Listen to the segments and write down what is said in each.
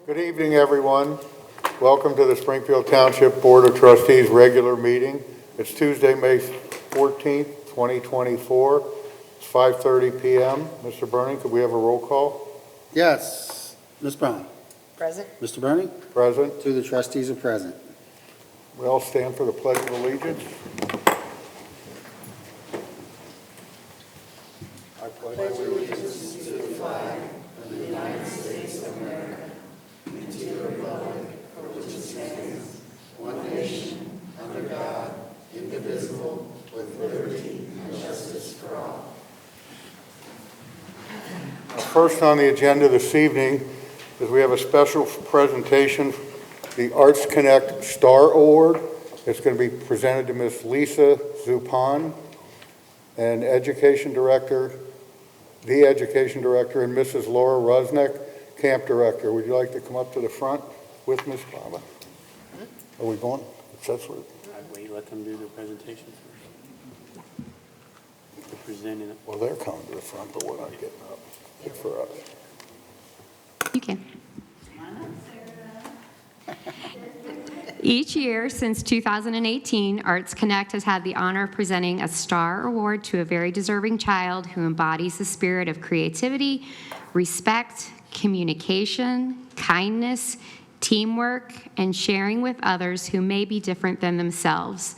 Good evening, everyone. Welcome to the Springfield Township Board of Trustees regular meeting. It's Tuesday, May 14th, 2024. It's 5:30 p.m. Mr. Burning, could we have a roll call? Yes. Ms. Brown? Present. Mr. Burning? Present. Two of the trustees are present. We all stand for the Pledge of Allegiance. I pledge allegiance to the flag of the United States of America and to the republic for which it stands, one nation, under God, indivisible, with liberty and justice for all. First on the agenda this evening is we have a special presentation, the Arts Connect Star Award. It's going to be presented to Ms. Lisa Zupan, and the Education Director, and Mrs. Laura Rusnick, Camp Director. Would you like to come up to the front with Ms. Baba? Are we going? That's what. I'd wait, let them do their presentation first. They're presenting it. Well, they're coming to the front, but we're not getting up here for us. You can. Each year since 2018, Arts Connect has had the honor of presenting a Star Award to a very deserving child who embodies the spirit of creativity, respect, communication, kindness, teamwork, and sharing with others who may be different than themselves.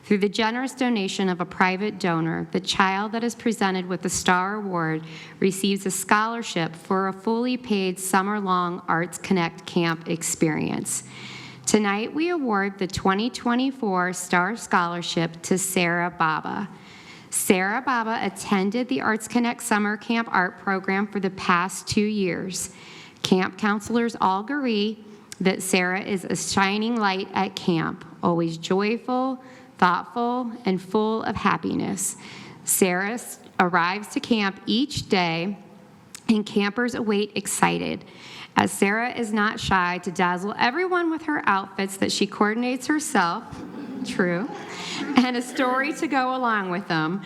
Through the generous donation of a private donor, the child that is presented with the Star Award receives a scholarship for a fully paid summer-long Arts Connect camp experience. Tonight, we award the 2024 Star Scholarship to Sarah Baba. Sarah Baba attended the Arts Connect Summer Camp Art Program for the past 2 years. Camp counselors all agree that Sarah is a shining light at camp, always joyful, thoughtful, and full of happiness. Sarah arrives to camp each day, and campers await excited, as Sarah is not shy to dazzle everyone with her outfits that she coordinates herself, true, and a story to go along with them.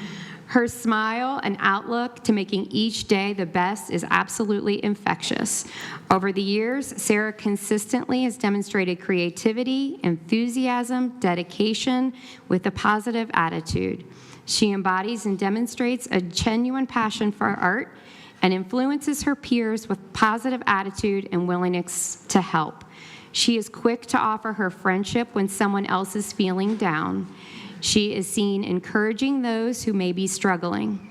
Her smile and outlook to making each day the best is absolutely infectious. Over the years, Sarah consistently has demonstrated creativity, enthusiasm, dedication with a positive attitude. She embodies and demonstrates a genuine passion for art and influences her peers with positive attitude and willingness to help. She is quick to offer her friendship when someone else is feeling down. She is seen encouraging those who may be struggling.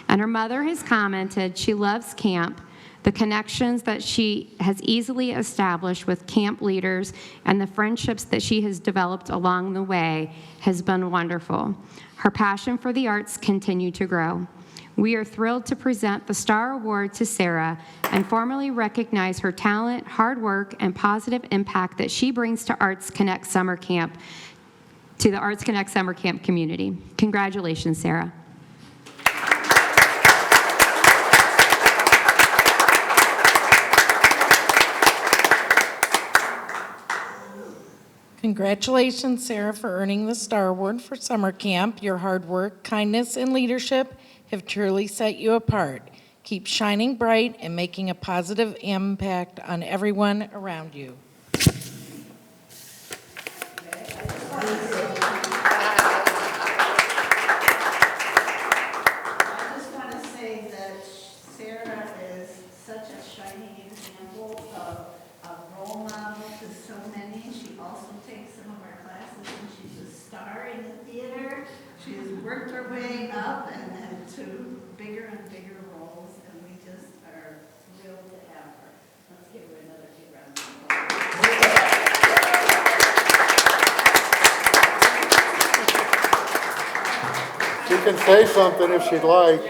And her mother has commented she loves camp, the connections that she has easily established with camp leaders, and the friendships that she has developed along the way has been wonderful. Her passion for the arts continues to grow. We are thrilled to present the Star Award to Sarah and formally recognize her talent, hard work, and positive impact that she brings to Arts Connect Summer Camp, to the Arts Connect Summer Camp community. Congratulations, Sarah. Congratulations, Sarah, for earning the Star Award for summer camp. Your hard work, kindness, and leadership have truly set you apart. Keep shining bright and making a positive impact on everyone around you. Worked her way up and to bigger and bigger roles, and we just are thrilled to have her. Let's give her another big round of applause. She can say something if she'd like.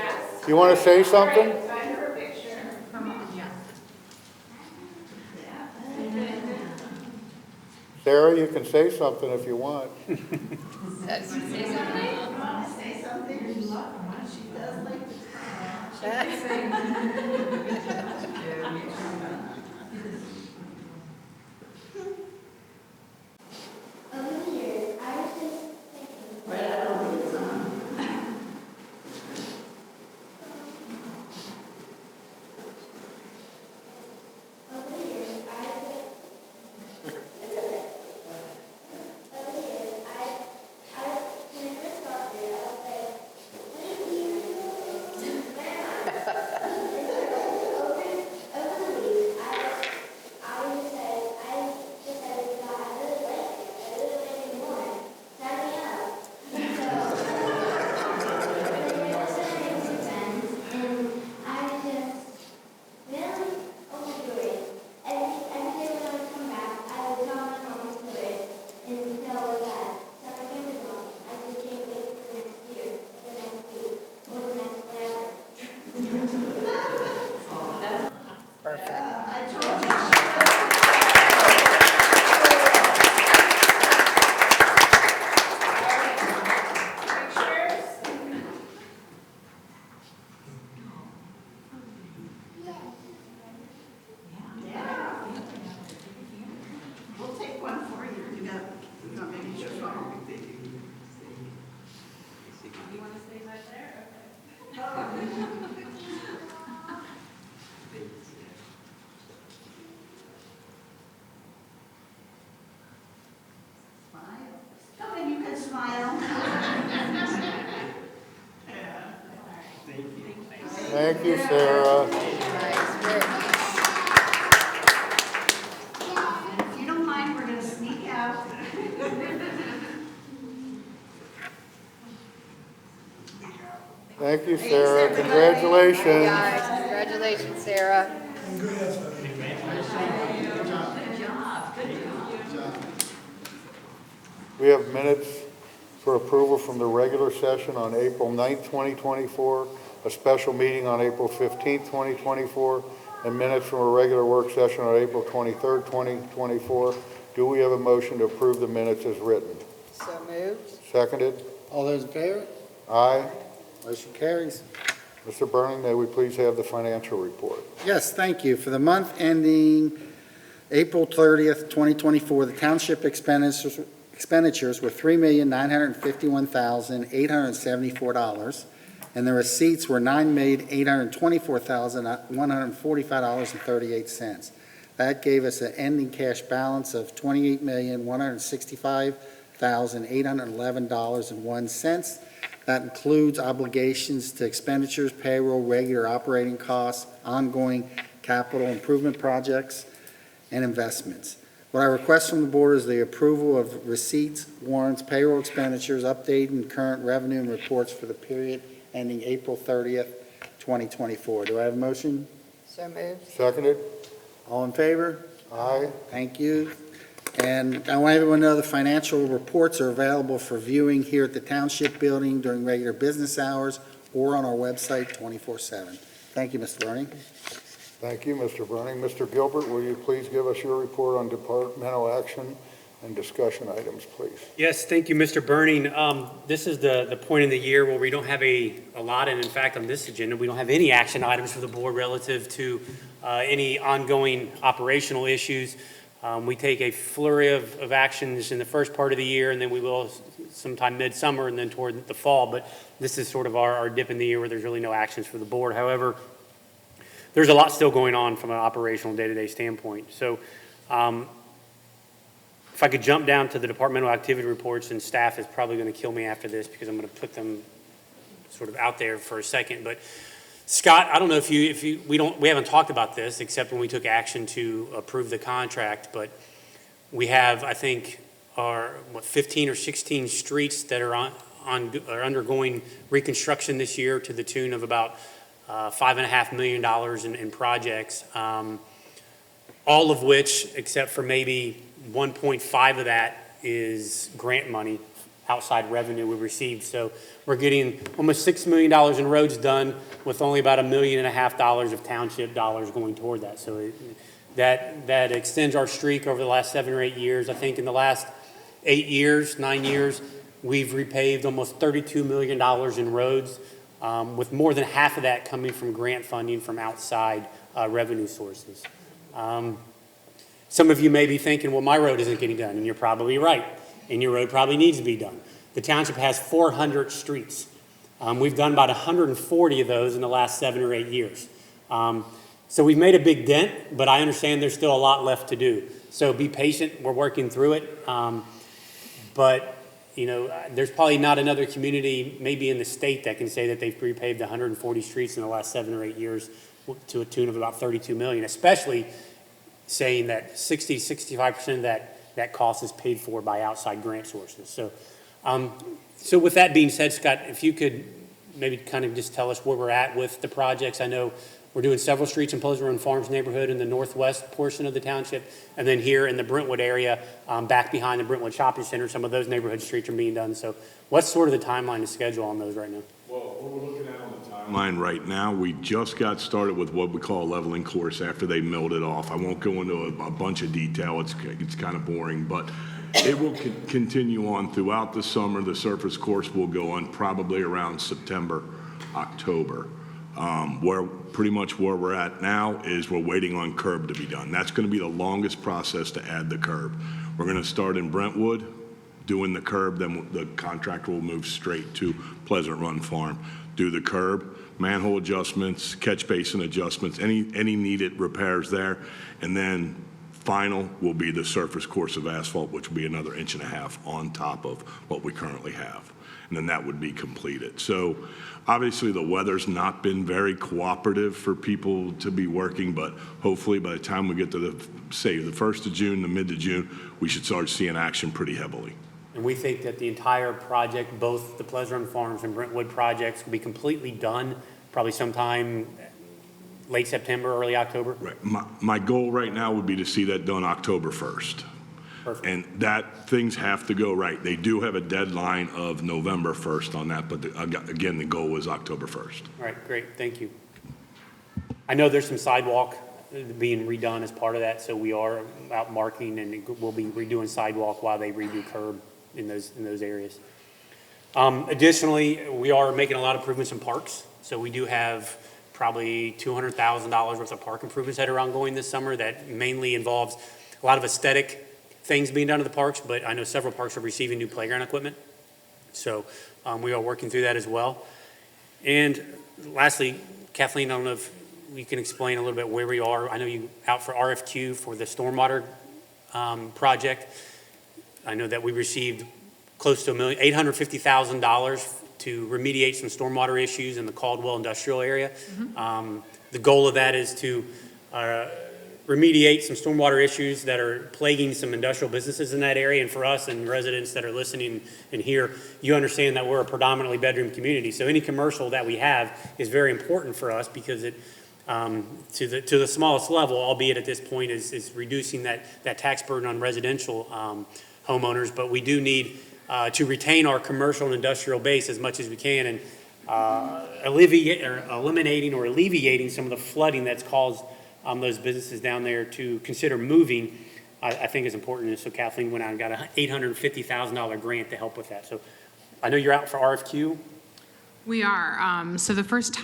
You want to say something? Sarah, you can say something if you want. perfect. We'll take one for you. You want me to use your phone? You want to stay right there? Smile. Come in, you can smile. Thank you, Sarah. And if you don't mind, we're going to sneak out. Thank you, Sarah. Congratulations. Congratulations, Sarah. We have minutes for approval from the regular session on April 9th, 2024, a special meeting on April 15th, 2024, and minutes from a regular work session on April 23rd, 2024. Do we have a motion to approve the minutes as written? So moved. Seconded? All those in favor? Aye. Motion carries. Mr. Burning, may we please have the financial report? Yes, thank you. For the month ending April 30th, 2024, the township expenditures were $3,951,874, and the receipts were $9,824,145.38. That gave us an ending cash balance of $28,165,811.01. That includes obligations to expenditures, payroll, regular operating costs, ongoing capital improvement projects, and investments. What I request from the board is the approval of receipts, warrants, payroll expenditures, updated current revenue and reports for the period ending April 30th, 2024. Do I have a motion? So moved. Seconded? All in favor? Aye. Thank you. And I want everyone to know the financial reports are available for viewing here at the Township Building during regular business hours or on our website 24/7. Thank you, Mr. Burning. Thank you, Mr. Burning. Mr. Gilbert, will you please give us your report on departmental action and discussion items, please? Yes, thank you, Mr. Burning. This is the point in the year where we don't have a lot, and in fact, on this agenda, we don't have any action items for the board relative to any ongoing operational issues. We take a flurry of actions in the first part of the year, and then we will sometime midsummer and then toward the fall. But this is sort of our dip in the year where there's really no actions for the board. However, there's a lot still going on from an operational day-to-day standpoint. So if I could jump down to the departmental activity reports, and staff is probably going to kill me after this because I'm going to put them sort of out there for a second. But Scott, I don't know if we haven't talked about this except when we took action to approve the contract, but we have, I think, 15 or 16 streets that are undergoing reconstruction this year to the tune of about $5.5 million in projects, all of which, except for maybe 1.5 of that, is grant money, outside revenue we received. So we're getting almost $6 million in roads done with only about $1.5 million of township dollars going toward that. So that extends our streak over the last 7 or 8 years. I think in the last 9 years, we've repaved almost $32 million in roads, with more than half of that coming from grant funding from outside revenue sources. Some of you may be thinking, well, my road isn't getting done, and you're probably right, and your road probably needs to be done. The township has 400 streets. We've done about 140 of those in the last 7 or 8 years. So we've made a big dent, but I understand there's still a lot left to do. So be patient, we're working through it. But you know, there's probably not another community, maybe in the state, that can say that they've repaved 140 streets in the last 7 or 8 years to a tune of about $32 million, especially saying that 65% of that cost is paid for by outside grant sources. So, so with that being said, Scott, if you could maybe kind of just tell us where we're at with the projects. I know we're doing several streets in Pleasant Run Farms neighborhood in the northwest portion of the township, and then here in the Brentwood area, back behind the Brentwood Shopping Center, some of those neighborhood streets are being done. So what's sort of the timeline and schedule on those right now? Well, what we're looking at on the timeline Mine right now, we just got started with what we call a leveling course after they milled it off. I won't go into a bunch of detail. It's kind of boring, but it will continue on throughout the summer. The surface course will go on probably around September, October. Pretty much where we're at now is we're waiting on curb to be done. That's going to be the longest process to add the curb. We're going to start in Brentwood, doing the curb, then the contractor will move straight to Pleasant Run Farm, do the curb, manhole adjustments, catch basin adjustments, any needed repairs there, and then final will be the surface course of asphalt, which will be another 1.5 inches on top of what we currently have. And then that would be completed. So obviously the weather's not been very cooperative for people to be working, but hopefully by the time we get to the 1st of June, the mid of June, we should start seeing action pretty heavily. And we think that the entire project, both the Pleasant Run Farms and Brentwood projects, will be completely done probably sometime late September, early October. Right. My goal right now would be to see that done October 1st. Perfect. And that things have to go right. They do have a deadline of November 1st on that, but again, the goal is October 1st. All right, great, thank you. I know there's some sidewalk being redone as part of that, so we are out marking and we'll be redoing sidewalk while they redo curb in those areas. Additionally, we are making a lot of improvements in parks. So we do have probably $200,000 worth of park improvements that are ongoing this summer that mainly involves a lot of aesthetic things being done to the parks, but I know several parks are receiving new playground equipment. So we are working through that as well. And lastly, Kathleen, I don't know if you can explain a little bit where we are. I know you out for RFQ for the stormwater project. I know that we received close to $850,000 to remediate some stormwater issues in the Caldwell industrial area. The goal of that is to remediate some stormwater issues that are plaguing some industrial businesses in that area. And for us and residents that are listening and here, you understand that we're a predominantly bedroom community. So any commercial that we have is very important for us because it, to the smallest level, albeit at this point, is reducing that tax burden on residential homeowners. But we do need to retain our commercial and industrial base as much as we can, and eliminating or alleviating some of the flooding that's caused those businesses down there to consider moving, I think is important. And so Kathleen went out and got an $850,000 grant to help with that. So I know you're out for RFQ. We are. So the first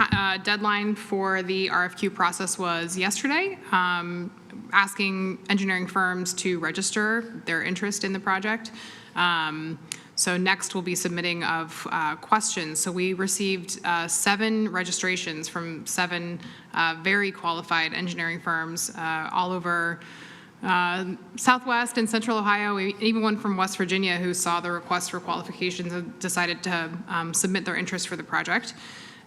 deadline for the RFQ process was yesterday, asking engineering firms to register their interest in the project. So next we'll be submitting of questions. So we received 7 registrations from 7 very qualified engineering firms all over Southwest and Central Ohio, even one from West Virginia who saw the request for qualifications and decided to submit their interest for the project.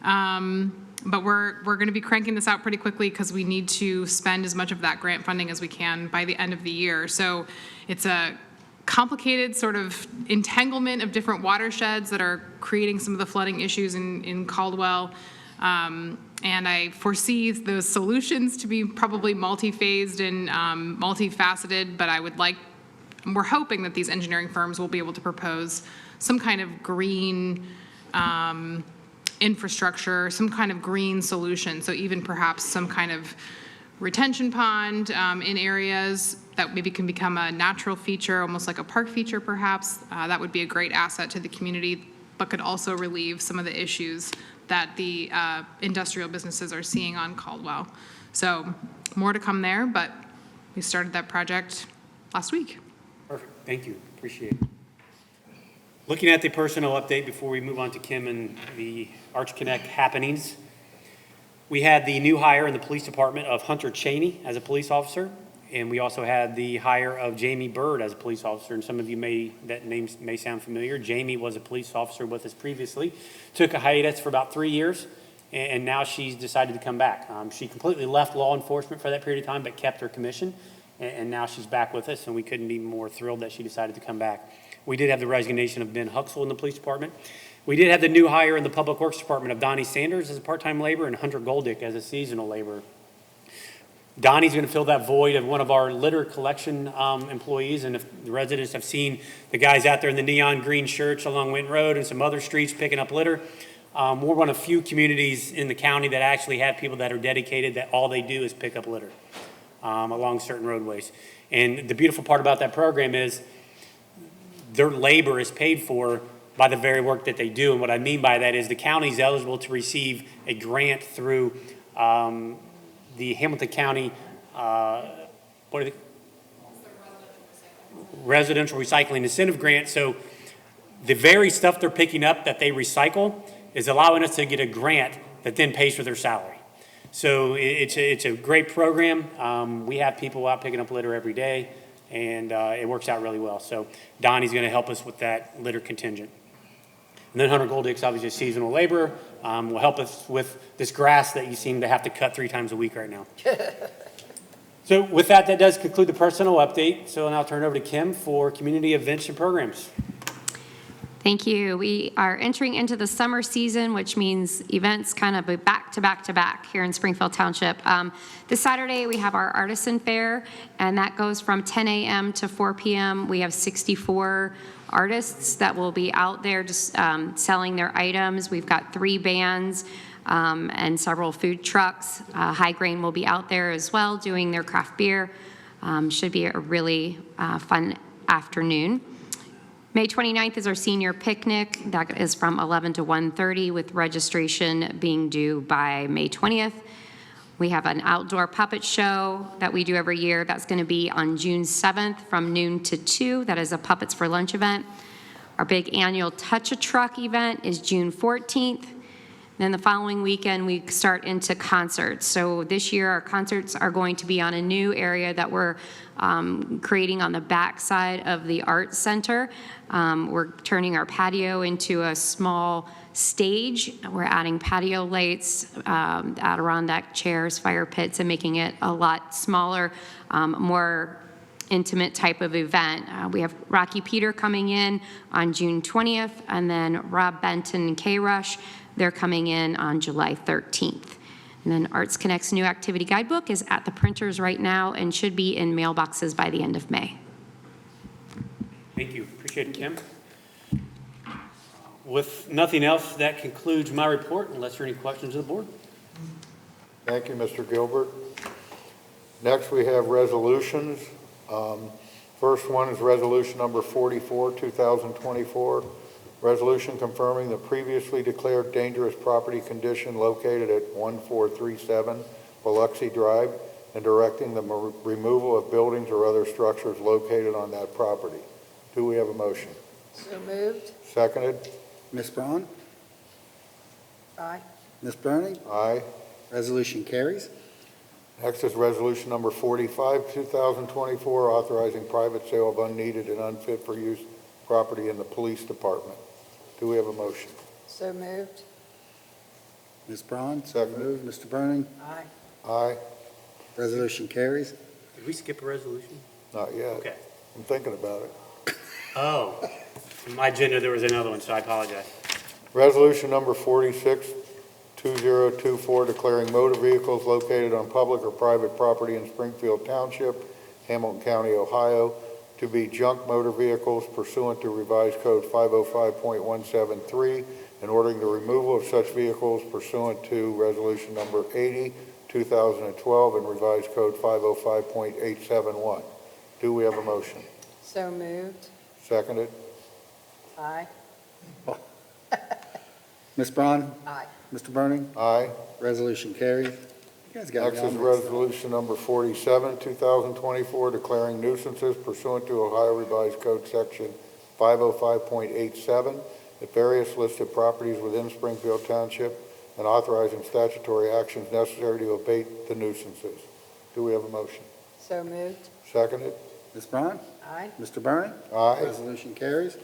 But we're going to be cranking this out pretty quickly because we need to spend as much of that grant funding as we can by the end of the year. So it's a complicated sort of entanglement of different watersheds that are creating some of the flooding issues in Caldwell. And I foresee those solutions to be probably multi-phased and multifaceted, but we're hoping that these engineering firms will be able to propose some kind of green infrastructure, some kind of green solution. So even perhaps some kind of retention pond in areas that maybe can become a natural feature, almost like a park feature perhaps. That would be a great asset to the community, but could also relieve some of the issues that the industrial businesses are seeing on Caldwell. So more to come there, but we started that project last week. Perfect, thank you, appreciate it. Looking at the personnel update before we move on to Kim and the Arch Connect happenings, we had the new hire in the police department of Hunter Cheney as a police officer, and we also had the hire of Jamie Bird as a police officer. And some of you that name may sound familiar. Jamie was a police officer with us previously, took a hiatus for about 3 years, and now she's decided to come back. She completely left law enforcement for that period of time, but kept her commission, and now she's back with us, and we couldn't be more thrilled that she decided to come back. We did have the resignation of Ben Huxell in the police department. We did have the new hire in the public works department of Donnie Sanders as a part-time laborer and Hunter Goldick as a seasonal laborer. Donnie's going to fill that void of one of our litter collection employees, and if the residents have seen the guys out there in the neon green shirts along Winton Road and some other streets picking up litter, We're one of few communities in the county that actually have people that are dedicated, that all they do is pick up litter along certain roadways. And the beautiful part about that program is their labor is paid for by the very work that they do. And what I mean by that is the county is eligible to receive a grant through the Hamilton County, Residential Recycling Incentive Grant. So the very stuff they're picking up that they recycle is allowing us to get a grant that then pays for their salary. So it's a great program. We have people out picking up litter every day, and it works out really well. So Donnie's going to help us with that litter contingent. And then Hunter Goldick's obviously a seasonal laborer, will help us with this grass that you seem to have to cut 3 times a week right now. So with that, that does conclude the personnel update. So I'll now turn it over to Kim for community events and programs. Thank you. We are entering into the summer season, which means events kind of back to back to back here in Springfield Township. This Saturday, we have our Artisan Fair, and that goes from 10 a.m. to 4 p.m. We have 64 artists that will be out there just selling their items. We've got 3 bands and several food trucks. High Grain will be out there as well doing their craft beer. Should be a really fun afternoon. May 29th is our senior picnic. That is from 11 to 1:30 with registration being due by May 20th. We have an outdoor puppet show that we do every year. That's going to be on June 7th from noon to 2. That is a Puppets for Lunch event. Our big annual Touch a Truck event is June 14th. Then the following weekend, we start into concerts. So this year, our concerts are going to be on a new area that we're creating on the back side of the Art Center. We're turning our patio into a small stage. We're adding patio lights, Adirondack chairs, fire pits, and making it a lot smaller, more intimate type of event. We have Rocky Peter coming in on June 20th, and then Rob Benton and K-Rush, they're coming in on July 13th. And then Arts Connect's new activity guidebook is at the printers right now and should be in mailboxes by the end of May. Thank you. Appreciate it, Kim. With nothing else, that concludes my report, unless there are any questions of the board. Thank you, Mr. Gilbert. Next, we have resolutions. First one is resolution number 44, 2024. Resolution confirming the previously declared dangerous property condition located at 1437 Biloxi Drive and directing the removal of buildings or other structures located on that property. Do we have a motion? So moved. Seconded? Ms. Braun? Aye. Ms. Bernie? Aye. Resolution carries. Next is resolution number 45, 2024, authorizing private sale of unneeded and unfit for use property in the police department. Do we have a motion? So moved. Ms. Braun? Second. Moved. Mr. Bernie? Aye. Aye. Resolution carries. Did we skip a resolution? Not yet. Okay. I'm thinking about it. Oh, in my agenda, there was another one, so I apologize. Resolution number 46, 2024, declaring motor vehicles located on public or private property in Springfield Township, Hamilton County, Ohio, to be junk motor vehicles pursuant to revised code 505.173 and ordering the removal of such vehicles pursuant to resolution number 80, 2012 and revised code 505.871. Do we have a motion? So moved. Seconded? Aye. Ms. Braun? Aye. Mr. Bernie? Aye. Resolution carries. You guys got Next it is all. resolution number 47, 2024, declaring nuisances pursuant to Ohio Revised Code section 505.87 at various listed properties within Springfield Township and authorizing statutory actions necessary to abate the nuisances. Do we have a motion? So moved. Seconded? Ms. Braun? Aye. Mr. Bernie? Aye. Resolution carries.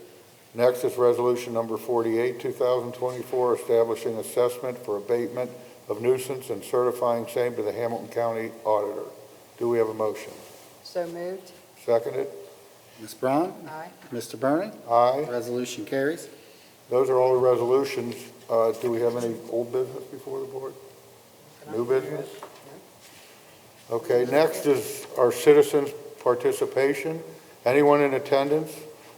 Next is resolution number 48, 2024, establishing assessment for abatement of nuisance and certifying same to the Hamilton County Auditor. Do we have a motion? So moved. Seconded? Ms. Braun? Aye. Mr. Bernie? Aye. Resolution carries. Those are all the resolutions. Do we have any old business before the board? New business? Okay, next is our citizens' participation. Anyone in attendance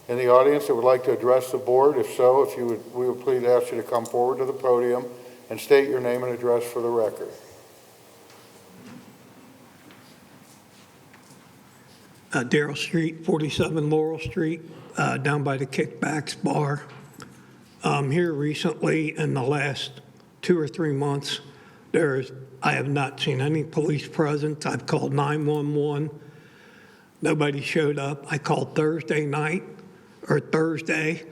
in the audience that would like to address the board? If so, if you would, we would please ask you to come forward to the podium and state your name and address for the record. Darrell Street, 47 Laurel Street, down by the Kickbacks Bar. Here recently, in the last 2 or 3 months, I have not seen any police presence. I've called 911. Nobody showed up. I called Thursday night or Thursday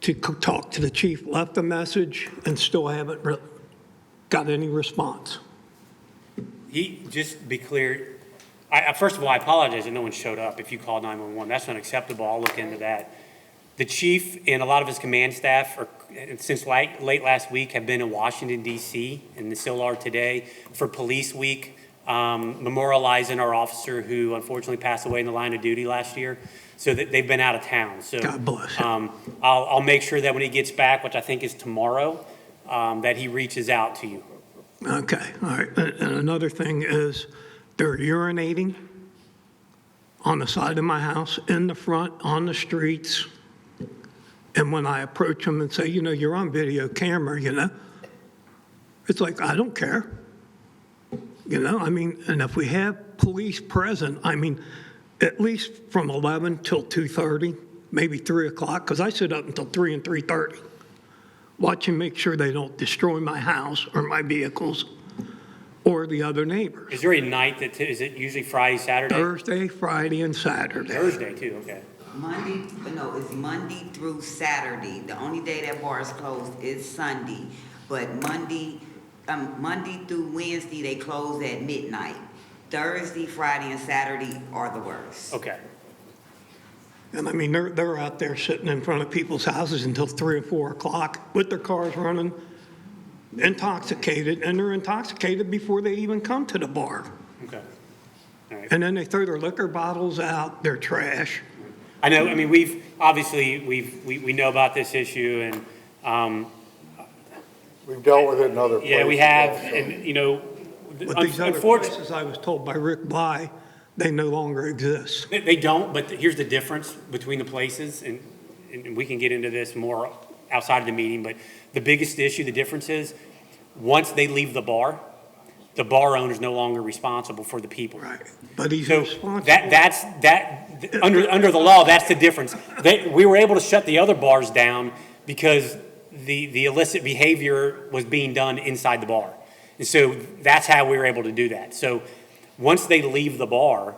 to talk to the chief, left a message, and still haven't got any response. Just to be clear, first of all, I apologize that no one showed up if you called 911. That's unacceptable. I'll look into that. The chief and a lot of his command staff since late last week have been in Washington, D.C., and they still are today for Police Week, memorializing our officer who unfortunately passed away in the line of duty last year. So that they've been out of town. So God bless him. I'll make sure that when he gets back, which I think is tomorrow, that he reaches out to you. Okay, all right. And another thing is they're urinating on the side of my house, in the front, on the streets. And when I approach them and say, you're on video camera, it's like, I don't care. And if we have police present, at least from 11 till 2:30, maybe 3 o'clock, because I sit up until 3 and 3:30, watching, make sure they don't destroy my house or my vehicles or the other neighbors. Is there a night is it usually Friday, Saturday? Thursday, Friday, and Saturday. Thursday too, okay. It's Monday through Saturday. The only day that bar is closed is Sunday. But Monday through Wednesday, they close at midnight. Thursday, Friday, and Saturday are the worst. Okay. And they're out there sitting in front of people's houses until 3 or 4 o'clock with their cars running, intoxicated, and they're intoxicated before they even come to the bar. Okay. All right. And then they throw their liquor bottles out, their trash. I know, we know about this issue and, We've dealt with it in other places. yeah, we have, also. and, But these other places, I was told by Rick Bly, they no longer exist. They don't, but here's the difference between the places, and we can get into this more outside of the meeting, but the biggest issue, the difference is, once they leave the bar owner is no longer responsible for the people. Right. But he's So responsible. under the law, that's the difference. We were able to shut the other bars down because the illicit behavior was being done inside the bar. And so that's how we were able to do that. So once they leave the bar,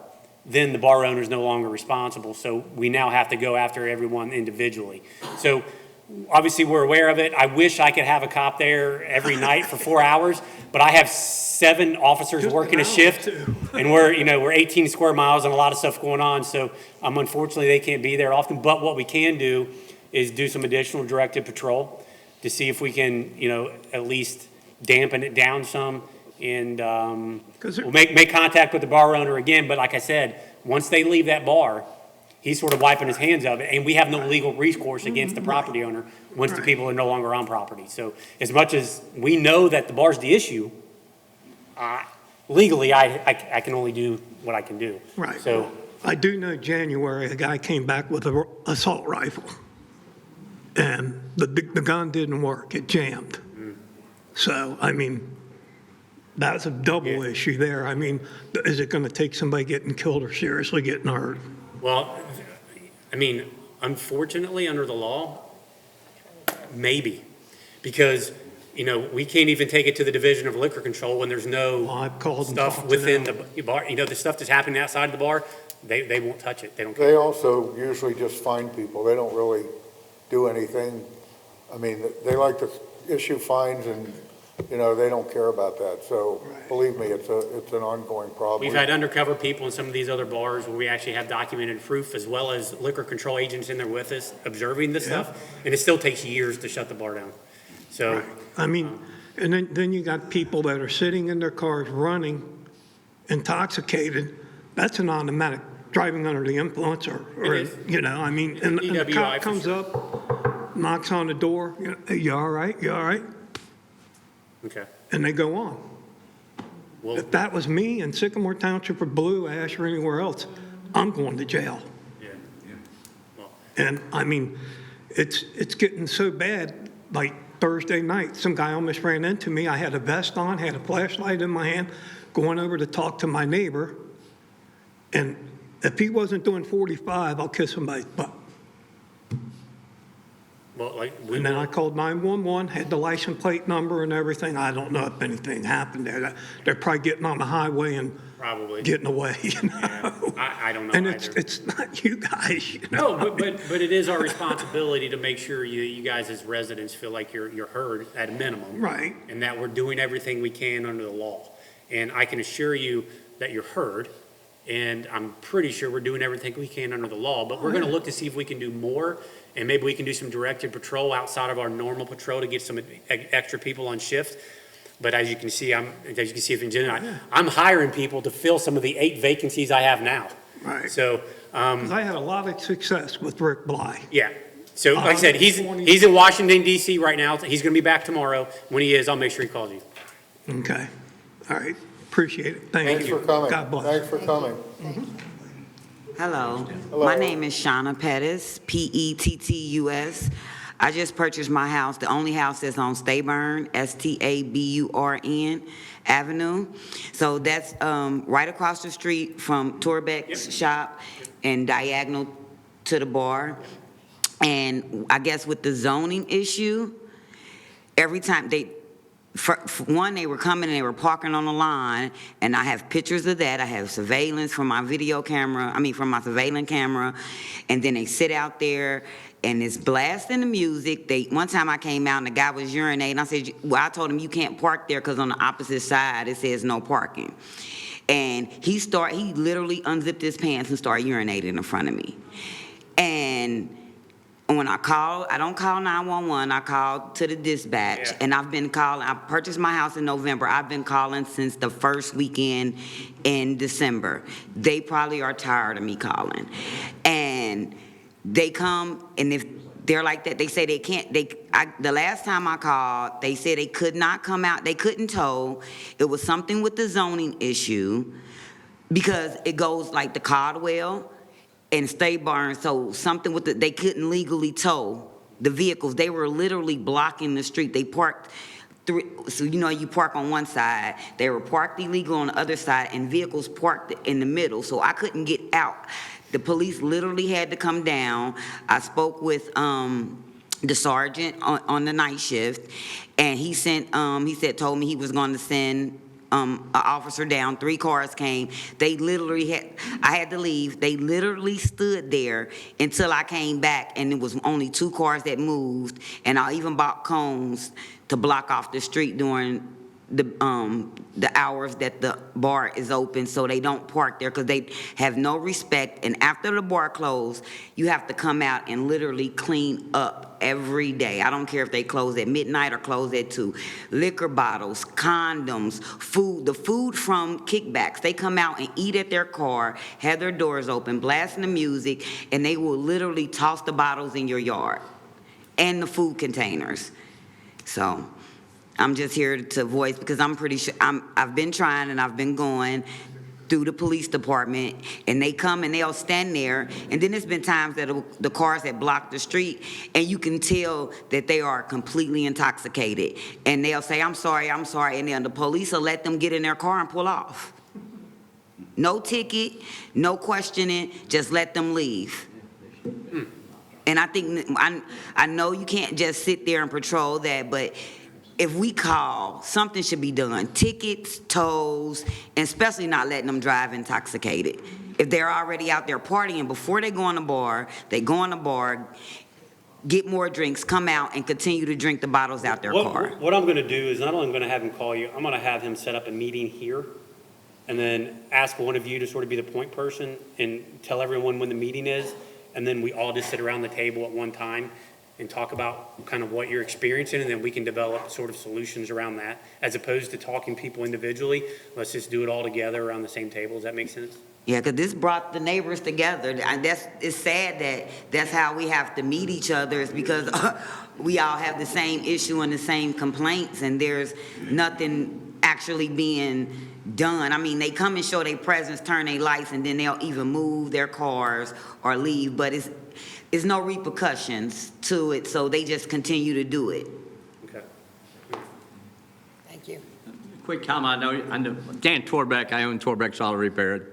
then the bar owner is no longer responsible. So we now have to go after everyone individually. So obviously we're aware of it. I wish I could have a cop there every night for 4 hours, but I have 7 officers working a shift, and we're 18 square miles and a lot of stuff going on. So unfortunately they can't be there often. But what we can do is do some additional directed patrol to see if we can, at least dampen it down some, and we'll make contact with the bar owner again. But like I said, once they leave that bar, he's sort of wiping his hands of it, and we have no legal recourse against the property owner once the people are no longer on property. So as much as we know that the bar's the issue, legally, I can only do what I can do. Right. So I do know January, a guy came back with an assault rifle, and the gun didn't work. It jammed. So, that's a double issue there. Is it going to take somebody getting killed or seriously getting hurt? Well, unfortunately, under the law, maybe, because, we can't even take it to the Division of Liquor Control when there's no I've called and stuff talked to within them. the bar. The stuff that's happening outside of the bar, they won't touch it. They don't care. They also usually just fine people. They don't really do anything. They like to issue fines and, they don't care about that. So believe me, it's an ongoing problem. We've had undercover people in some of these other bars where we actually have documented proof, as well as liquor control agents in there with us observing this stuff, and it still takes years to shut the bar down. So, And then you got people that are sitting in their cars running, intoxicated. That's an automatic driving under the influence, or It is. and the DWI cop for comes sure. up, knocks on the door, you all right? You all right? okay. And they go on. Well, If that was me in Sycamore Township or Blue Ash or anywhere else, I'm going to jail. yeah. Well, And I mean, it's getting so bad, like Thursday night, some guy almost ran into me. I had a vest on, had a flashlight in my hand, going over to talk to my neighbor. And if he wasn't doing 45, I'll kiss somebody's butt. Well, like, And then I called 911, had the license plate number and everything. I don't know if anything happened there. They're probably getting on the highway and probably. getting away, you know? Yeah, I don't know And either. it's not you guys, you know? No, but it is our responsibility to make sure you guys as residents feel like you're heard at a minimum. Right. And that we're doing everything we can under the law. And I can assure you that you're heard, and I'm pretty sure we're doing everything we can under the law, but we're gonna look to see if we can do more, and maybe we can do some directed patrol outside of our normal patrol to get some extra people on shift. But as you can see, I'm hiring people to fill some of the 8 vacancies I have now. Right. So, 'Cause I had a lot of success with Rick Bly. yeah. So like I said, he's in Washington DC right now. He's gonna be back tomorrow. When he is, I'll make sure he calls you. Okay. All right. Appreciate it. Thank Thanks you. for coming. God bless. Thanks for coming. Hello. Hello. My name is Shauna Pettis, Pettus. I just purchased my house, the only house that's on Staburn, Staburn Avenue. So that's right across the street from Torbeck's shop and diagonal to the bar. And I guess with the zoning issue, every time for one, they were coming and they were parking on the line, and I have pictures of that. I have surveillance from my from my surveillance camera, and then they sit out there and it's blasting the music. One time I came out and the guy was urinating. I told him you can't park there because on the opposite side it says no parking. And he literally unzipped his pants and started urinating in front of me. And when I don't call 911, I call to the dispatch. Yeah. And I've been calling. I purchased my house in November. I've been calling since the first weekend in December. They probably are tired of me calling. And they come, and if they're like that, they say they can't. The last time I called, they said they could not come out. They couldn't tow. It was something with the zoning issue because it goes like the Caldwell and Staburn, so something with they couldn't legally tow the vehicles. They were literally blocking the street. They parked so you park on one side. They were parked illegal on the other side, and vehicles parked in the middle, so I couldn't get out. The police literally had to come down. I spoke with the sergeant on the night shift, and he told me he was going to send an officer down. 3 cars came. I had to leave. They literally stood there until I came back, and it was only 2 cars that moved, and I even bought cones to block off the street during the hours that the bar is open, so they don't park there because they have no respect. And after the bar closed, you have to come out and literally clean up every day. I don't care if they close at midnight or close at 2. Liquor bottles, condoms, food, the food from kickbacks. They come out and eat at their car, have their doors open, blasting the music, and they will literally toss the bottles in your yard and the food containers. So I'm just here to voice, because I'm pretty sure I've been trying and I've been going through the police department, and they come and they'll stand there, and then there's been times that the cars that block the street, and you can tell that they are completely intoxicated, and they'll say, I'm sorry, and then the police will let them get in their car and pull off. No ticket, no questioning, just let them leave. And I think, I know you can't just sit there and patrol that, but if we call, something should be done. Tickets, tows, and especially not letting them drive intoxicated. If they're already out there partying, before they go in the bar, get more drinks, come out, and continue to drink the bottles out their car. What I'm gonna do is not only I'm gonna have him call you, I'm gonna have him set up a meeting here, and then ask one of you to sort of be the point person and tell everyone when the meeting is, and then we all just sit around the table at one time and talk about kind of what you're experiencing, and then we can develop sort of solutions around that, as opposed to talking people individually. Let's just do it all together around the same table. Does that make sense? Yeah, because this brought the neighbors together. And it's sad that that's how we have to meet each other, is because we all have the same issue and the same complaints, and there's nothing actually being done. I mean, they come and show their presence, turn their lights, and then they'll even move their cars or leave, but it's no repercussions to it, so they just continue to do it. Okay. Thank you. Quick comment, I know Dan Torbeck, I own Torbeck Solid Repair.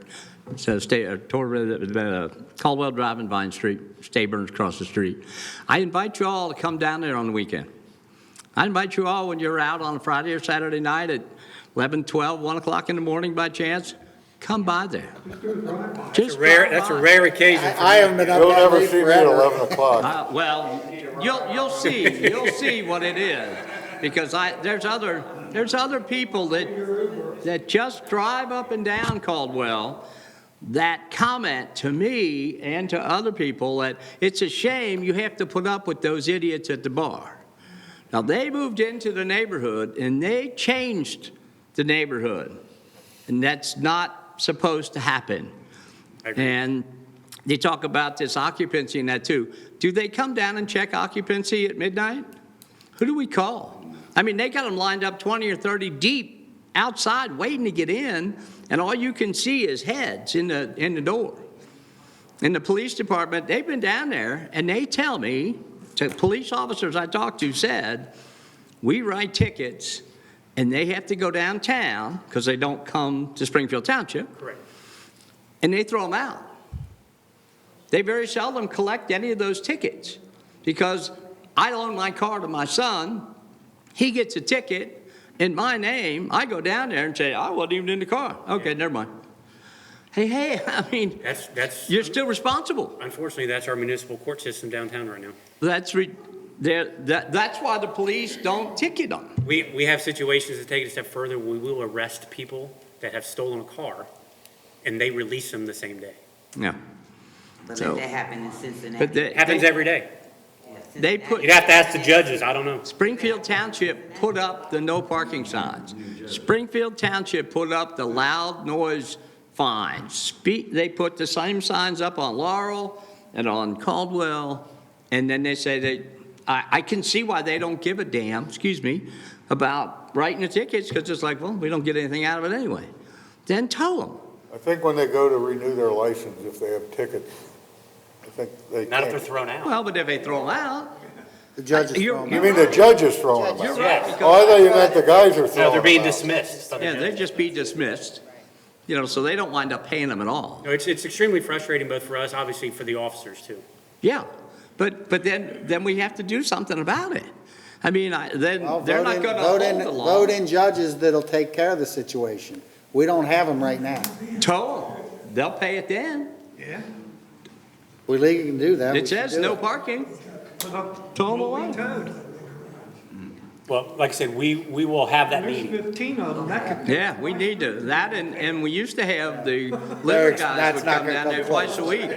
So Caldwell Drive and Vine Street, Stayburn's across the street. I invite you all to come down there on the weekend. I invite you all when you're out on a Friday or Saturday night at 11, 12, 1 o'clock in the morning by chance, come by there. That's a rare occasion. I haven't been up You'll that never late see me at forever. 11 o'clock. Well, you'll see what it is, because there's other people that just drive up and down Caldwell that comment to me and to other people that it's a shame you have to put up with those idiots at the bar. Now, they moved into the neighborhood and they changed the neighborhood, and that's not supposed to happen. And they talk about this occupancy and that too. Do they come down and check occupancy at midnight? Who do we call? I mean, they got them lined up 20 or 30 deep outside waiting to get in, and all you can see is heads in the door. In the police department, they've been down there, and they tell me, the police officers I talked to said, we write tickets, and they have to go downtown, because they don't come to Springfield Township. Correct. And they throw them out. They very seldom collect any of those tickets, because I loan my car to my son, he gets a ticket, in my name, I go down there and say, I wasn't even in the car. Okay, never mind. Hey, I mean, you're still responsible. Unfortunately, that's our municipal court system downtown right now. That's why the police don't ticket them. We have situations that take it a step further. We will arrest people that have stolen a car, and they release them the same day. Yeah. But So- that happened in Cincinnati. But they, Happens every day. they put, You'd have to ask the judges. I don't know. Springfield Township put up the no parking signs. Springfield Township put up the loud noise fines. They put the same signs up on Laurel and on Caldwell, and then they say I can see why they don't give a damn, about writing the tickets, because it's like, well, we don't get anything out of it anyway. Then tow them. I think when they go to renew their license, if they have tickets, I think they Not if can't. they're thrown out. Well, but if they throw them out, The judges throw 'em You out. mean the judges throwing them you're out? right. Yes. because- Oh, I thought you meant the guys are No, throwing they're being them out. dismissed. Yeah, they'd just be dismissed, so they don't wind up paying them at all. No, it's extremely frustrating both for us, obviously for the officers too. Yeah, but then we have to do something about it. I mean, Well, they're not vote going to in- hold vote in- the law. Vote in judges that'll take care of the situation. We don't have them right now. Tow them. They'll pay it then. Yeah. We legally can do that. We It should says do no it. parking. Tow them away. Well, like I said, we will have that There's meeting. 15 of them, that could. Yeah, we need to, and we used to have the liver That's guys would not come gonna down come there close. twice a week.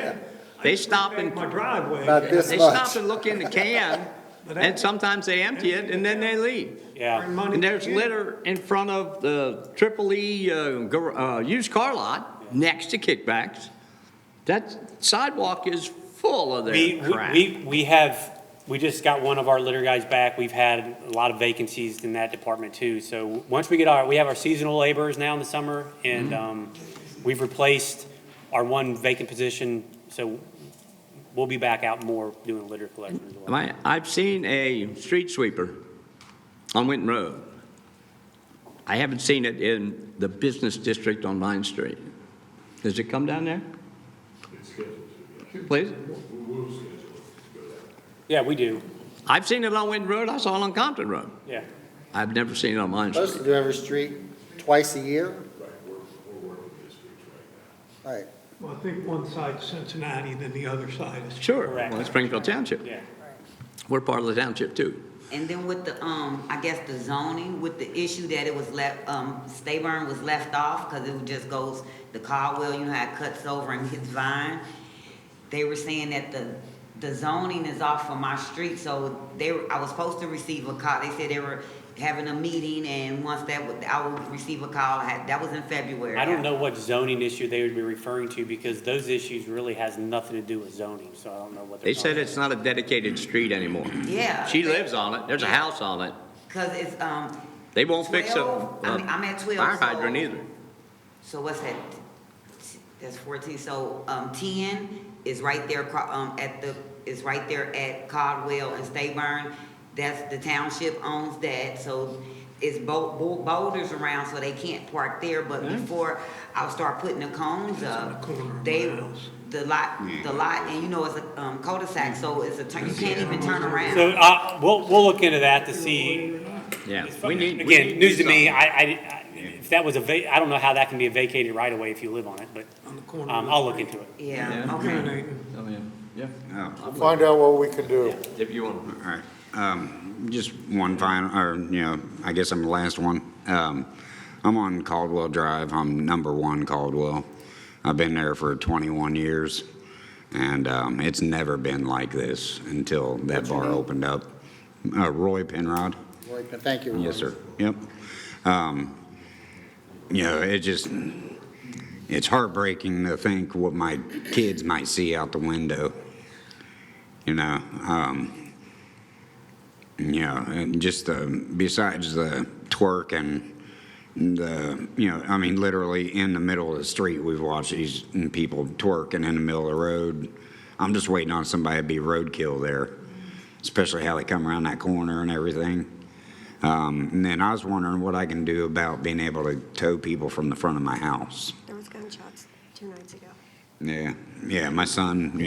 They stop and, My driveway. About this they much. stop and look in the can, and sometimes they empty it, and then they leave. Yeah. And there's litter in front of the Triple E used car lot next to Kickbacks. That sidewalk is full of their crap. We just got one of our litter guys back. We've had a lot of vacancies in that department too. So once we have our seasonal laborers now in the summer, and we've replaced our one vacant position. So we'll be back out more doing litter collection as well. I've seen a street sweeper on Winton Road. I haven't seen it in the business district on Vine Street. Does it come down there? Please? Yeah, we do. I've seen it on Winton Road. I saw it on Compton Road. Yeah. I've never seen it on Vine Supposed to Street. do every street twice a year. Right. Well, I think one side's Cincinnati, then the other side is. Sure, Correct. well, it's Springfield Township. Yeah. We're part of the township too. And then with the, I guess the zoning, with the issue that it was left, Stayburn was left off, cause it just goes, the Caldwell, how it cuts over and hits Vine. They were saying that the zoning is off for my street, so I was supposed to receive a call. They said they were having a meeting, and once I would receive a call. That was in February. I don't know what zoning issue they would be referring to because those issues really has nothing to do with zoning. So I don't know what they're They said talking it's not a dedicated street anymore. Yeah. She lives on it. There's a house on it. Cause it's, They won't fix a 12? I'm at 12, fire so- hydrant either. So what's that? That's 14. So 10 is right there is right there at Caldwell and Stayburn. That's the township owns that. So it's boulders around, so they can't park there. But before I'll start putting the cones up, the lot, and you know it's a cul-de-sac, so it's you can't even turn around. So we'll look into that to see. Yeah. Again, news to me. If that was I don't know how that can be a vacated right away if you live on it, but I'll look into it. Yeah. Okay. Oh, yeah. Yeah. Find out what we can do. If you want. All right. Just one final, or, I guess I'm the last one. I'm on Caldwell Drive. I'm number 1 Caldwell. I've been there for 21 years, and it's never been like this until that bar opened up. Roy Penrod. Roy, thank you. Roy. Yes, sir. Yep. It's heartbreaking to think what my kids might see out the window. And just besides the twerk and literally in the middle of the street, we've watched these people twerking in the middle of the road. I'm just waiting on somebody to be roadkill there, especially how they come around that corner and everything. And then I was wondering what I can do about being able to tow people from the front of my house. There was gunshots 2 nights ago. Yeah, my son,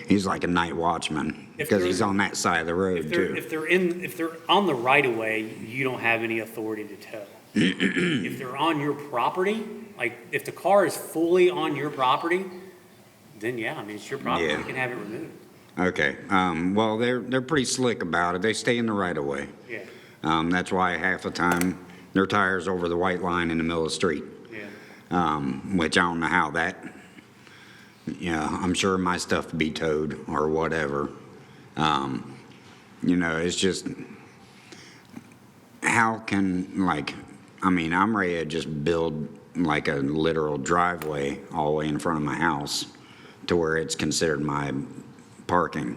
he's like a night watchman because he's on that side of the road too. If they're on the right of way, you don't have any authority to tow. If they're on your property, like if the car is fully on your property, then it's your property. Yeah. You can have it removed. Okay. Well, they're pretty slick about it. They stay in the right of way. Yeah. That's why half the time their tires over the white line in the middle of the street. Yeah. Which I don't know how that. I'm sure my stuff would be towed or whatever. It's just how can I'm ready to just build like a literal driveway all the way in front of my house to where it's considered my parking.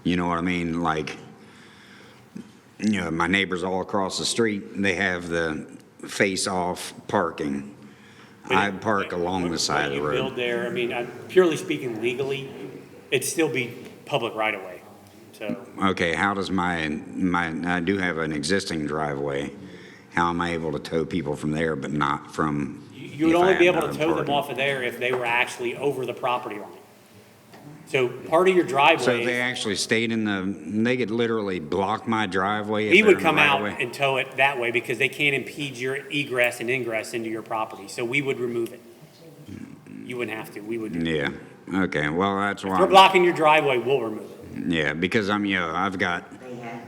You know what I mean? My neighbors all across the street, they have the face-off parking. I park along the side of the road. What you build there, purely speaking legally, it'd still be public right of way. So. Okay, how does I do have an existing driveway. How am I able to tow people from there but not from? You would only be able to tow them off of there if they were actually over the property line. So part of your driveway. So they actually stayed they could literally block my driveway. We would come out and tow it that way because they can't impede your egress and ingress into your property. So we would remove it. You wouldn't have to. We would. Yeah. Okay. Well, that's why. If we're blocking your driveway, we'll remove it. Yeah, because I've got. They have.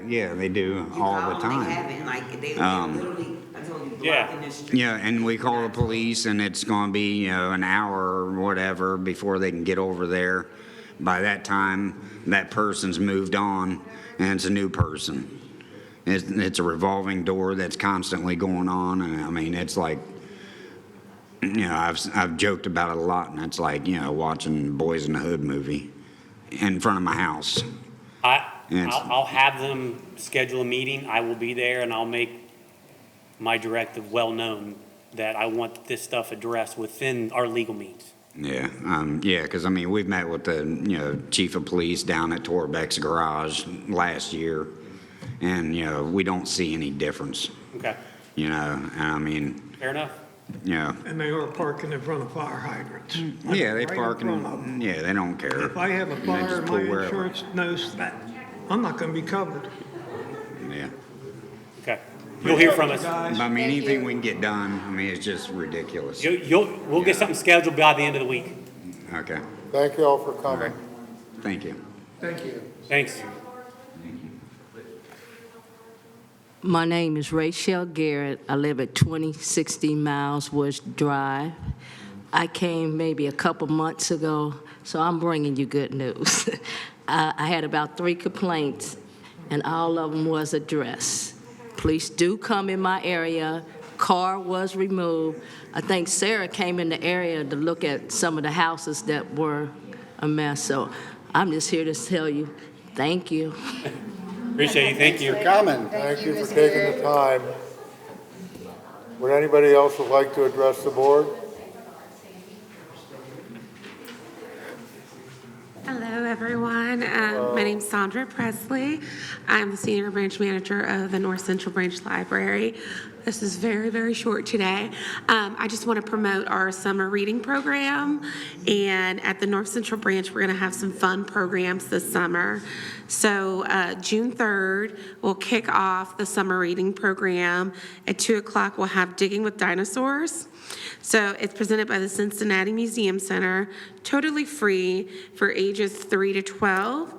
Yeah, they do all the time. They haven't. They literally. I told you, blocking the street. Yeah, and we call the police, and it's going to be an hour or whatever before they can get over there. By that time, that person's moved on, and it's a new person. It's a revolving door that's constantly going on, and it's like, I've joked about it a lot, and it's like watching Boys in the Hood movie in front of my house. I'll have them schedule a meeting. I will be there, and I'll make my directive well known that I want this stuff addressed within our legal means. Yeah, because we've met with the chief of police down at Torbeck's garage last year, and we don't see any difference. Okay. Fair enough. Yeah. And they are parking in front of fire hydrants. Yeah, they Right in park front of them. Yeah, they don't care. If I have a They fire, just my pull wherever. insurance knows that. I'm not going to be covered. Yeah. Okay. You'll hear from us. Anything we can get done, it's just ridiculous. We'll get something scheduled by the end of the week. Okay. Thank you all for coming. Thank you. Thank you. Thanks. My name is Rachel Garrett. I live at 2060 Miles Woods Drive. I came maybe a couple months ago, so I'm bringing you good news. I had about 3 complaints, and all of them was addressed. Police do come in my area. Car was removed. I think Sarah came in the area to look at some of the houses that were a mess. So I'm just here to tell you, thank you. Appreciate you, thank you. Coming. Thank you for taking the time. Would anybody else would like to address the board? Hello, everyone. My name's Sandra Presley. I'm the Senior Branch Manager of the North Central Branch Library. This is very, very short today. I just want to promote our summer reading program. And at the North Central Branch, we're going to have some fun programs this summer. So June 3rd, we'll kick off the summer reading program. At 2 o'clock, we'll have Digging with Dinosaurs. So it's presented by the Cincinnati Museum Center, totally free for ages 3 to 12.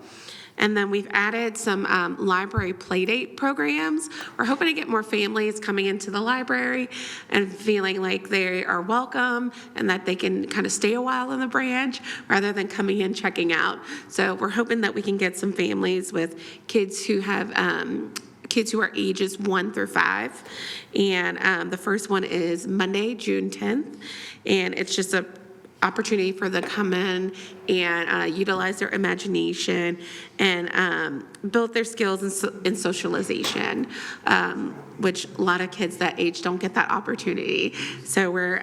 And then we've added some library playdate programs. We're hoping to get more families coming into the library and feeling like they are welcome and that they can kind of stay a while in the branch rather than coming in checking out. So we're hoping that we can get some families with kids who have kids who are ages 1 through 5. And the first one is Monday, June 10th. And it's just a opportunity for them to come in and utilize their imagination and build their skills in socialization, which a lot of kids that age don't get that opportunity. So we're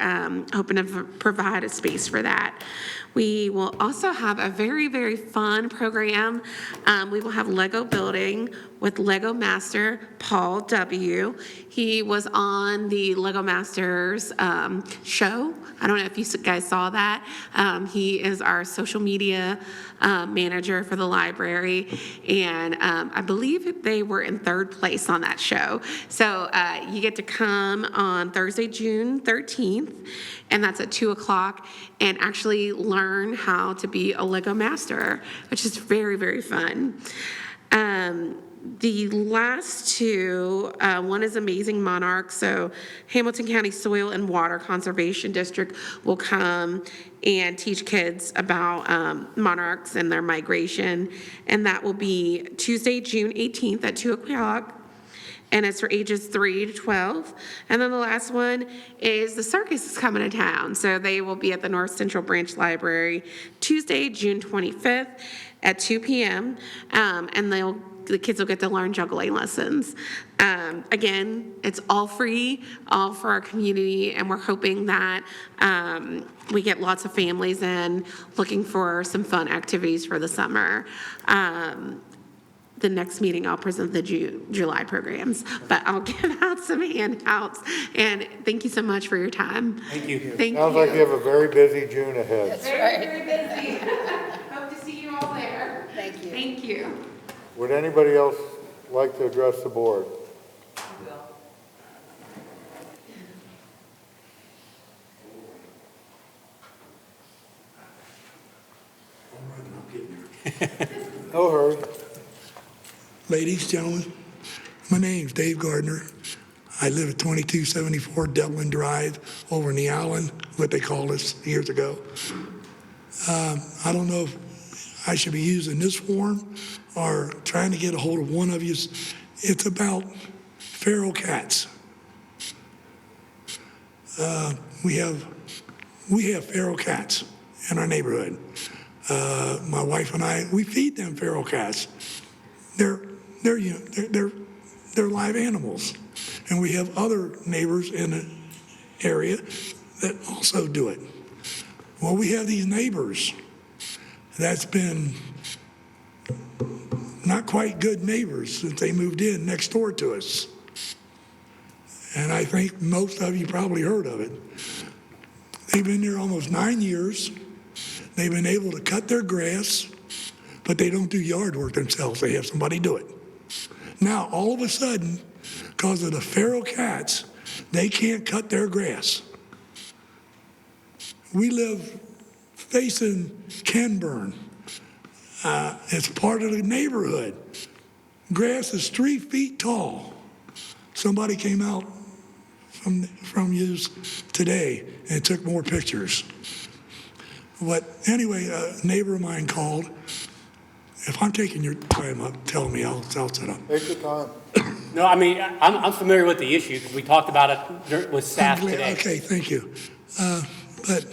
hoping to provide a space for that. We will also have a very, very fun program. We will have Lego building with Lego Master Paul W. He was on the Lego Masters show. I don't know if you guys saw that. He is our social media manager for the library, and I believe they were in 3rd place on that show. So you get to come on Thursday, June 13th, and that's at 2 o'clock, and actually learn how to be a Lego master, which is very, very fun. The last two, one is Amazing Monarchs. So Hamilton County Soil and Water Conservation District will come and teach kids about monarchs and their migration. And that will be Tuesday, June 18th at 2 o'clock. And it's for ages 3 to 12. And then the last one is the circus is coming to town. So they will be at the North Central Branch Library Tuesday, June 25th at 2 p.m. And the kids will get to learn juggling lessons. Again, it's all free, all for our community, and we're hoping that we get lots of families in looking for some fun activities for the summer. The next meeting, I'll present the July programs, but I'll give out some handouts. And thank you so much for your time. Thank you. Thank Sounds you. like you have a very busy June ahead. Very, very busy. Hope to see you all there. Thank you. Thank you. Would anybody else like to address the board? No hurry. Ladies, gentlemen, my name's Dave Gardner. I live at 2274 Devlin Drive over in the Allen, what they called us years ago. I don't know if I should be using this form or trying to get a hold of one of you. It's about feral cats. We have feral cats in our neighborhood. My wife and I, we feed them feral cats. They're live animals. And we have other neighbors in the area that also do it. Well, we have these neighbors that's been not quite good neighbors since they moved in next door to us. And I think most of you probably heard of it. They've been there almost 9 years. They've been able to cut their grass, but they don't do yard work themselves. They have somebody do it. Now, all of a sudden, because of the feral cats, they can't cut their grass. We live facing Kenburn. It's part of the neighborhood. Grass is 3 feet tall. Somebody came out from you today and took more pictures. But anyway, a neighbor of mine called. If I'm taking your time up, tell me, I'll set up. Take your time. No, I mean, I'm familiar with the issue because we talked about it with staff today. Okay, thank you. But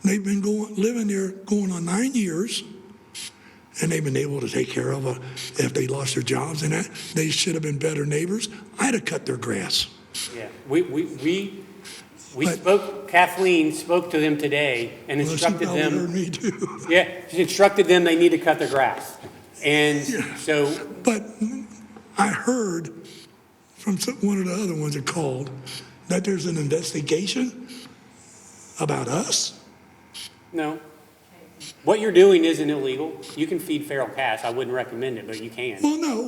they've been living there going on 9 years, and they've been able to take care of if they lost their jobs and that. They should have been better neighbors. I'd have cut their grass. Yeah, we spoke, Kathleen spoke to them today and instructed Well, she them. probably heard me too. Yeah, she instructed them they need to cut their grass. And so. But I heard from one of the other ones that called that there's an investigation about us. No. What you're doing isn't illegal. You can feed feral cats. I wouldn't recommend it, but you can. Well, no,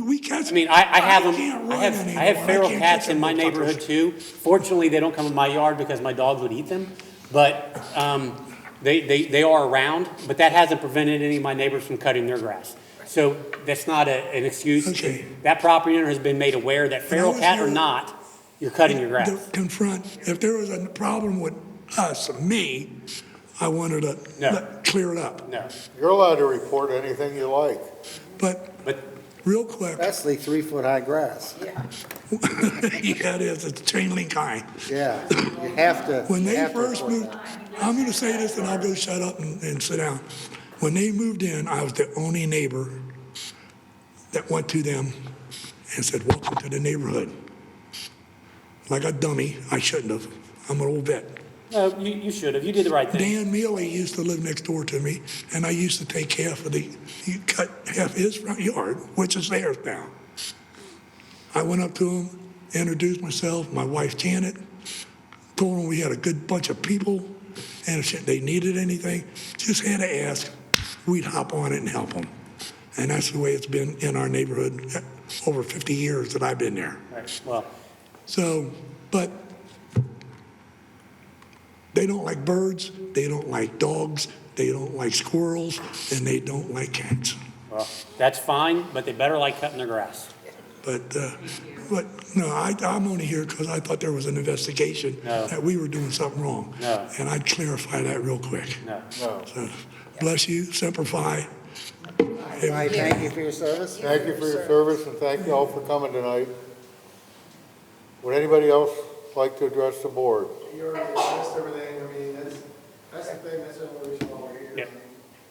we catch. I mean, I have them. can't I run have anymore. feral I can't cats catch in my them neighborhood motherfuckers. too. Fortunately, they don't come in my yard because my dogs would eat them. But they are around. But that hasn't prevented any of my neighbors from cutting their grass. So that's not an excuse. Okay. That property owner has been made aware that feral was cat or here not, you're cutting your grass. To confront, if there was a problem with us, me, I wanted to clear it up. No. You're allowed to report anything you like. But real quick. Especially 3-foot high grass. Yeah, it is. It's chain link high. Yeah, you have to. When you they have to first report moved, that. I'm going to say this and I'll go shut up and sit down. When they moved in, I was the only neighbor that went to them and said, "Welcome to the neighborhood." Like a dummy, I shouldn't have. I'm an old vet. No, you should have. You did the right thing. Dan Mealy used to live next door to me, and I used to take he cut half his front yard, which is theirs now. I went up to him, introduced myself, my wife Janet, told him we had a good bunch of people, and if they needed anything, just had to ask, we'd hop on it and help them. And that's the way it's been in our neighborhood over 50 years that I've been there. Right. Well. So, but they don't like birds, they don't like dogs, they don't like squirrels, and they don't like cats. Well, that's fine, but they better like cutting their grass. But no, I'm only here because I thought there was an investigation that we were doing something wrong. No. And I'd clarify that real quick. No. So, bless you, Semper Fi. Right, thank you for your service. Thank you for your service, and thank you all for coming tonight. Would anybody else like to address the board? You already addressed everything. I mean, that's the thing, that's the only reason why we're here. Yep. I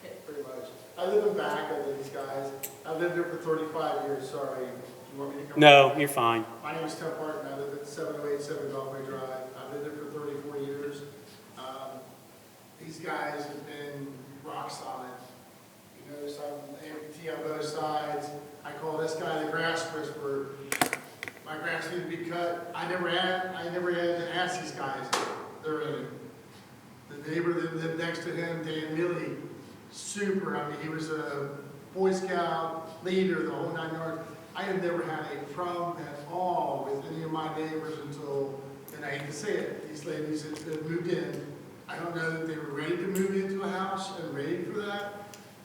mean, pretty much. I live in back of these guys. I've lived here for 35 years, sorry. Do you want me to come? No, you're fine. My name is Tim Parton. I live at 7087 Beltway Drive. I've lived here for 34 years. These guys have been rock solid. You notice I'm amputee on both sides. I call this guy the grass whisperer. My grass needed to be cut. I never had to ask these guys. They're in it. The neighbor that lived next to him, Dan Milley, super. I mean, he was a Boy Scout leader, the whole 9 yards. I have never had a problem at all with any of my neighbors until, and I hate to say it, these ladies that moved in. I don't know that they were ready to move into a house and ready for that,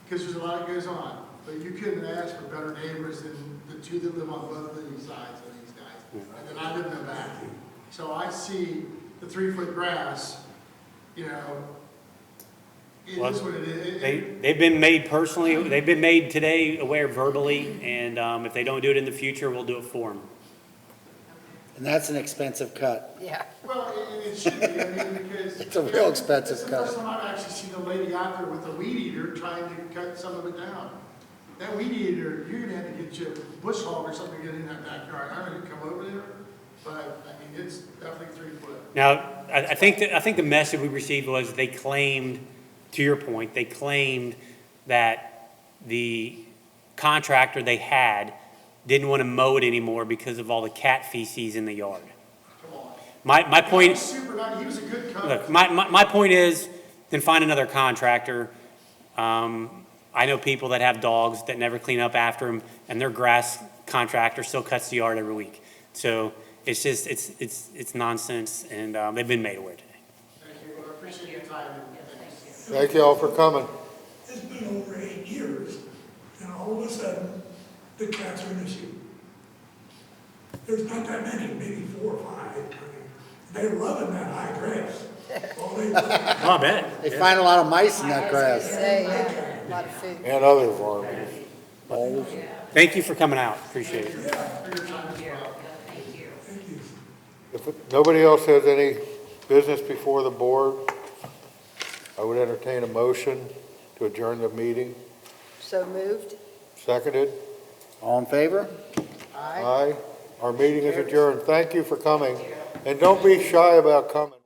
because there's a lot that goes on. But you couldn't ask for better neighbors than the two that live on both living sides of these guys. And then I live in the back. So I see the 3-foot grass, you know, it is what it is. They've been made personally, they've been made today aware verbally, and if they don't do it in the future, we'll do it for them. And that's an expensive cut. Yeah. Well, it should be, I mean, because. It's a real expensive It's the cut. first time I've actually seen a lady out there with a weed eater trying to cut some of it down. That weed eater, you're gonna have to get you a bush hog or something to get in that backyard. I don't know if you come over there, but, I mean, it's definitely 3 foot. Now, I think the message we received was they claimed, to your point, they claimed that the contractor they had didn't want to mow it anymore because of all the cat feces in the yard. My point. He was super nice. He was a good coach. Look, my point is, then find another contractor. I know people that have dogs that never clean up after them, and their grass contractor still cuts the yard every week. So it's just, it's nonsense, and they've been made aware today. Thank you. I appreciate your time. Thank you all for coming. It's been over 8 years, and all of a sudden, the cats are an issue. There's not that many, maybe 4 or 5. They're loving that high grass. Oh, I bet. They find a lot of mice in that grass. Yeah, a lot of food. And other varmints. Moles. Thank you for coming out. Appreciate it. If nobody else has any business before the board, I would entertain a motion to adjourn the meeting. So moved. Seconded. All in favor? Aye. Our meeting is adjourned. Thank you for coming. And don't be shy about coming.